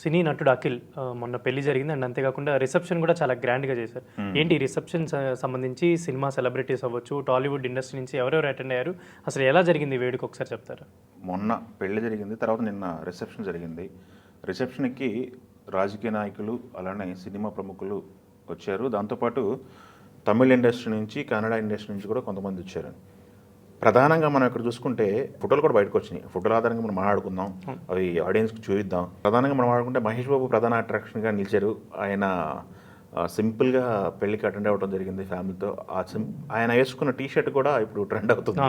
సినీ నటుడు అఖిల్ మొన్న పెళ్లి జరిగింది అండ్ అంతేకాకుండా రిసెప్షన్ కూడా చాలా గ్రాండ్గా చేశారు. ఏంటి రిసెప్షన్ సంబంధించి సినిమా సెలబ్రిటీస్ అవ్వచ్చు, టాలీవుడ్ ఇండస్ట్రీ నుంచి ఎవరెవరు అటెండ్ అయ్యారు, అసలు ఎలా జరిగింది వేడుక ఒకసారి చెప్తారా? మొన్న పెళ్లి జరిగింది, తర్వాత నిన్న రిసెప్షన్ జరిగింది. రిసెప్షన్కి రాజకీయ నాయకులు అలానే సినిమా ప్రముఖులు వచ్చారు. దాంతోపాటు తమిళ ఇండస్ట్రీ నుంచి, కన్నడ ఇండస్ట్రీ నుంచి కూడా కొంతమంది వచ్చారు. ప్రధానంగా మనం ఇక్కడ చూసుకుంటే ఫోటోలు కూడా బయటకు వచ్చినాయి. ఫోటోల ఆధారంగా మనం మాట్లాడుకుందాం, అవి ఆడియన్స్కి చూపిద్దాం. ప్రధానంగా మనం మాట్లాడుకుంటే మహేష్ బాబు ప్రధాన అట్రాక్షన్గా నిలిచారు. ఆయన సింపుల్గా పెళ్ళికి అటెండ్ అవ్వడం జరిగింది ఫ్యామిలీతో. ఆయన వేసుకున్న టీషర్ట్ కూడా ఇప్పుడు ట్రెండ్ అవుతుంది.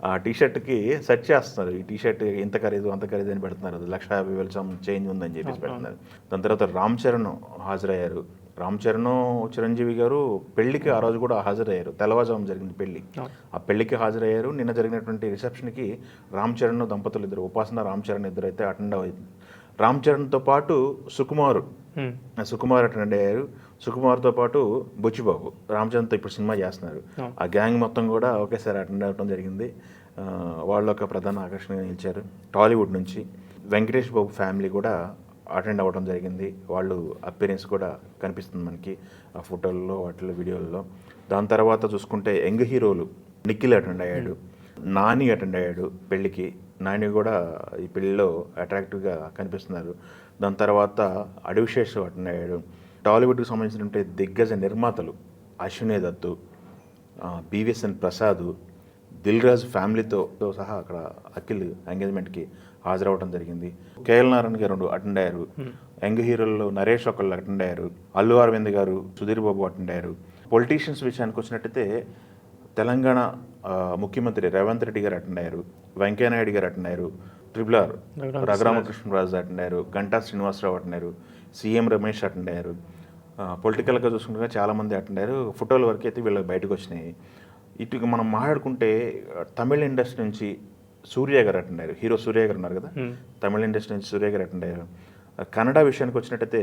ఆ టీషర్ట్కి సెర్చ్ చేస్తున్నారు, ఈ టీషర్ట్ ఇంత ఖరీదు అంత ఖరీదు అని పెడుతున్నారు. 1,50,000 చేంజ్ ఉందని చెప్పేసి పెడుతున్నారు. దాని తర్వాత రామ్ చరణ్ హాజరయ్యారు. రామ్ చరణ్, చిరంజీవి గారు పెళ్లికి ఆ రోజు కూడా హాజరయ్యారు. తెల్లవారుజాము జరిగింది పెళ్లి. ఆ పెళ్లికి హాజరయ్యారు. నిన్న జరిగినటువంటి రిసెప్షన్కి రామ్ చరణ్ దంపతులు ఇద్దరు, ఉపాసన రామ్ చరణ్ ఇద్దరు అయితే అటెండ్ అయ్యారు. రామ్ చరణ్తో పాటు సుకుమార్ అటెండ్ అయ్యారు. సుకుమార్తో పాటు బుచ్చిబాబు రామ్ చరణ్తో ఇప్పుడు సినిమా చేస్తున్నారు. ఆ గ్యాంగ్ మొత్తం కూడా ఒకేసారి అటెండ్ అవ్వడం జరిగింది. వాళ్ళు ఒక ప్రధాన ఆకర్షణగా నిలిచారు. టాలీవుడ్ నుంచి వెంకటేష్ బాబు ఫ్యామిలీ కూడా అటెండ్ అవ్వడం జరిగింది. వాళ్ళు అపియరెన్స్ కూడా కనిపిస్తుంది మనకి ఆ ఫోటోల్లో, వాటిలో, వీడియోల్లో. దాని తర్వాత చూసుకుంటే యంగ్ హీరోలు నిఖిల్ అటెండ్ అయ్యాడు, నాని అటెండ్ అయ్యాడు పెళ్ళికి. నాని కూడా ఈ పెళ్ళిలో అట్రాక్టివ్గా కనిపిస్తున్నారు. దాని తర్వాత అడివిశేష్ అటెండ్ అయ్యాడు. టాలీవుడ్కి సంబంధించినటువంటి దిగ్గజ నిర్మాతలు అశ్విని దత్తు, బివిఎస్ఎన్ ప్రసాద్, దిల్ రాజు ఫ్యామిలీతో సహా అక్కడ అఖిల్ ఎంగేజ్మెంట్కి హాజరవ్వడం జరిగింది. కేఎల్ నారాయణ గారు అటెండ్ అయ్యారు. యంగ్ హీరోల్లో నరేష్ ఒకళ్ళు అటెండ్ అయ్యారు. అల్లు అరవింద్ గారు, సుధీర్ బాబు అటెండ్ అయ్యారు. పొలిటీషియన్స్ విషయానికి వచ్చినట్టయితే తెలంగాణ ముఖ్యమంత్రి రేవంత్ రెడ్డి గారు అటెండ్ అయ్యారు. వెంకయ్యనాయుడు గారు అటెండ్ అయ్యారు. RRR రఘురామకృష్ణరాజు అటెండ్ అయ్యారు. గంటా శ్రీనివాసరావు అటెండ్ అయ్యారు. సీఎం రమేష్ అటెండ్ అయ్యారు. పొలిటికల్గా చూసుకుంటే చాలామంది అటెండ్ అయ్యారు. ఫోటోల వరకు అయితే వీళ్ళకి బయటకు వచ్చినాయి. ఇటు మనం మాట్లాడుకుంటే తమిళ ఇండస్ట్రీ నుంచి సూర్య గారు అటెండ్ అయ్యారు. హీరో సూర్య గారు ఉన్నారు కదా, తమిళ ఇండస్ట్రీ నుంచి సూర్య గారు అటెండ్ అయ్యారు. కన్నడ విషయానికి వచ్చినట్టయితే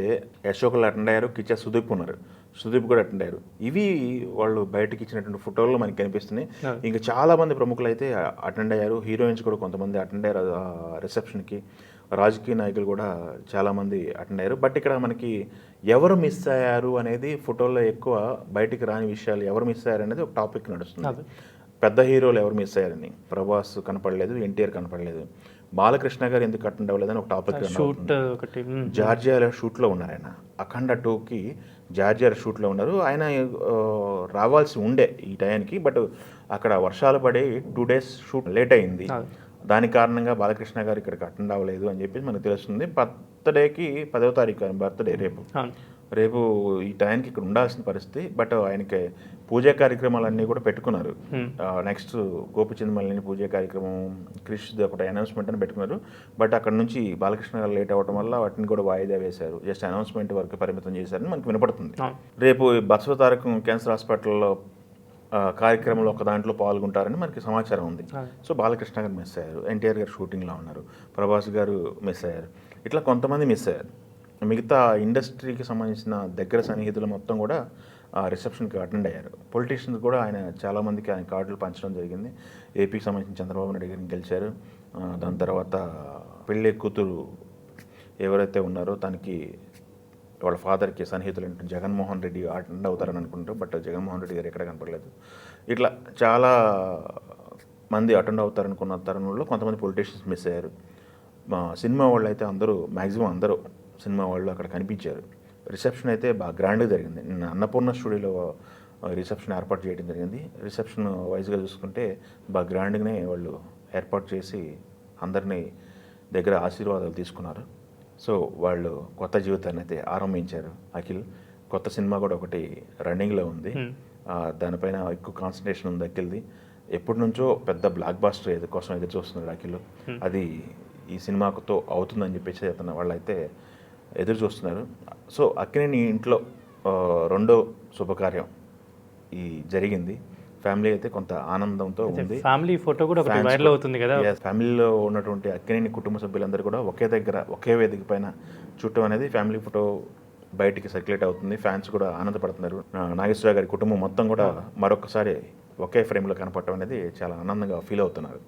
అశోక్లు అటెండ్ అయ్యారు. కిచ్చా సుదీప్ ఉన్నారు, సుదీప్ కూడా అటెండ్ అయ్యారు. ఇవి వాళ్ళు బయటకి ఇచ్చినటువంటి ఫోటోల్లో మనకి కనిపిస్తున్నాయి. ఇంకా చాలామంది ప్రముఖులు అయితే అటెండ్ అయ్యారు. హీరోయిన్స్ కూడా కొంతమంది అటెండ్ అయ్యారు రిసెప్షన్కి. రాజకీయ నాయకులు కూడా చాలామంది అటెండ్ అయ్యారు. బట్ ఇక్కడ మనకి ఎవరు మిస్ అయ్యారు అనేది ఫోటోల్లో ఎక్కువ బయటికి రాని విషయాలు, ఎవరు మిస్ అయ్యారు అనేది ఒక టాపిక్ నడుస్తుంది. పెద్ద హీరోలు ఎవరు మిస్ అయ్యారని. ప్రభాస్ కనపడలేదు, ఎన్టీఆర్ కనపడలేదు. బాలకృష్ణ గారు ఎందుకు అటెండ్ అవ్వలేదని ఒక టాపిక్. జార్జియా షూట్లో ఉన్నారు ఆయన. అఖండ 2కి జార్జియా షూట్లో ఉన్నారు. ఆయన రావాల్సి ఉండే ఈ టైంకి, బట్ అక్కడ వర్షాలు పడి 2 days షూట్ లేట్ అయింది. దాని కారణంగా బాలకృష్ణ గారు ఇక్కడికి అటెండ్ అవ్వలేదు అని చెప్పేసి మనకు తెలుస్తుంది. బర్త్డేకి 10వ తారీఖు బర్త్డే రేపు ఈ టైంకి ఇక్కడ ఉండాల్సిన పరిస్థితి. బట్ ఆయనకి పూజా కార్యక్రమాలన్నీ కూడా పెట్టుకున్నారు. నెక్స్ట్ గోపిచందమల్లిని పూజా కార్యక్రమం, క్రిష్ ఒకటి అనౌన్స్మెంట్ అని పెట్టుకున్నారు. బట్ అక్కడ నుంచి బాలకృష్ణ గారు లేట్ అవ్వడం వల్ల వాటిని కూడా వాయిదా వేశారు. జస్ట్ అనౌన్స్మెంట్ వరకు పరిమితం చేశారని మనకు వినపడుతుంది. రేపు బసవతారకం క్యాన్సర్ హాస్పిటల్లో కార్యక్రమంలో ఒక దాంట్లో పాల్గొంటారని మనకి సమాచారం ఉంది. సో బాలకృష్ణ గారు మిస్ అయ్యారు. ఎన్టీఆర్ గారు షూటింగ్లో ఉన్నారు. ప్రభాస్ గారు మిస్ అయ్యారు. ఇట్లా కొంతమంది మిస్ అయ్యారు. మిగతా ఇండస్ట్రీకి సంబంధించిన దగ్గర సన్నిహితులు మొత్తం కూడా రిసెప్షన్కి అటెండ్ అయ్యారు. పొలిటీషియన్స్ కూడా ఆయన చాలామందికి ఆయన కార్డులు పంచడం జరిగింది. ఏపీకి సంబంధించిన చంద్రబాబు నాయుడు గారిని గెలిచారు. దాని తర్వాత పెళ్ళి కూతురు ఎవరైతే ఉన్నారో తనకి వాళ్ళ ఫాదర్కి సన్నిహితులు జగన్మోహన్ రెడ్డి అటెండ్ అవుతారని అనుకుంటారు. బట్ జగన్మోహన్ రెడ్డి గారు ఎక్కడ కనపడలేదు. ఇట్లా చాలా మంది అటెండ్ అవుతారనుకున్న తరుణంలో కొంతమంది పొలిటీషియన్స్ మిస్ అయ్యారు. సినిమా వాళ్ళు అయితే మ్యాక్సిమం అందరూ సినిమా వాళ్ళు అక్కడ కనిపించారు. రిసెప్షన్ అయితే బాగా గ్రాండ్గా జరిగింది. నిన్న అన్నపూర్ణ స్టూడియోలో రిసెప్షన్ ఏర్పాటు చేయడం జరిగింది. రిసెప్షన్ వైజ్గా చూసుకుంటే బాగా గ్రాండ్గానే వాళ్ళు ఏర్పాటు చేసి అందరినీ దగ్గర ఆశీర్వాదాలు తీసుకున్నారు. సో వాళ్ళు కొత్త జీవితాన్ని అయితే ఆరంభించారు. అఖిల్ కొత్త సినిమా కూడా ఒకటి రన్నింగ్లో ఉంది. దానిపైన ఎక్కువ కాన్సన్ట్రేషన్ ఉంది అఖిల్ది. ఎప్పటి నుంచో పెద్ద బ్లాక్ బాస్టర్ కోసం ఎదురు చూస్తున్నారు అఖిల్. అది ఈ సినిమాతో అవుతుందని చెప్పేసి అతను వాళ్ళైతే ఎదురు చూస్తున్నారు. సో అక్కినేని ఇంట్లో రెండో శుభకార్యం ఈ జరిగింది. ఫ్యామిలీ అయితే కొంత ఆనందంతో ఉంది. ఫ్యామిలీ ఫోటో కూడా వైరల్ అవుతుంది కదా. ఫ్యామిలీలో ఉన్నటువంటి అక్కినేని కుటుంబ సభ్యులందరూ కూడా ఒకే దగ్గర ఒకే వేదిక పైన చుట్టం అనేది ఫ్యామిలీ ఫోటో బయటికి సర్క్యులేట్ అవుతుంది. ఫ్యాన్స్ కూడా ఆనందపడుతున్నారు. నాగేశ్వరరావు గారి కుటుంబం మొత్తం కూడా మరొకసారి ఒకే ఫ్రేమ్లో కనపడటం అనేది చాలా ఆనందంగా ఫీల్ అవుతున్నారు.